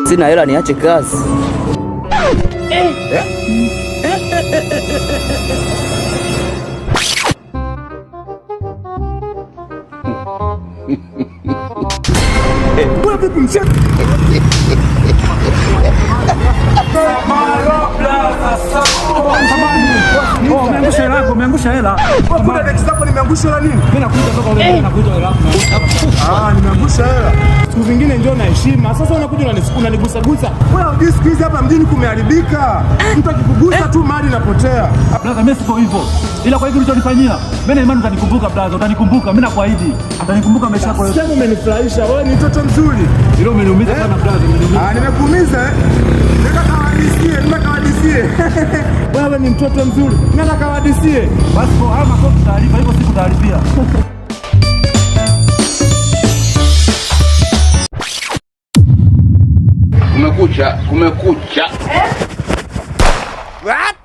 Sina hela niache kazi. Umeangusha hela. Kuna next zako nimeangusha hela nini? Mimi nakuja toka wewe nakuja hela. Nimeangusha hela. Siku zingine njoo na heshima. Sasa unakuja unanigusa gusa. Wewe siku hizi hapa mjini kumeharibika. Mtu akikugusa tu mali inapotea. Brother, mimi siko hivyo. Ila kwa hiki ulichonifanyia, mimi na imani utanikumbuka brother, utanikumbuka. Mimi nakuahidi. Utanikumbuka maisha yako yote. Sasa umenifurahisha. Wewe ni mtoto mzuri. Hilo umeniumiza sana brother, umeniumiza. Nimekuumiza. Nikakawadisie. Wewe ni mtoto mzuri. Nenda kawadisie. Basi kwa haya makosa taarifa hivyo siku taarifia. Kumekucha. What?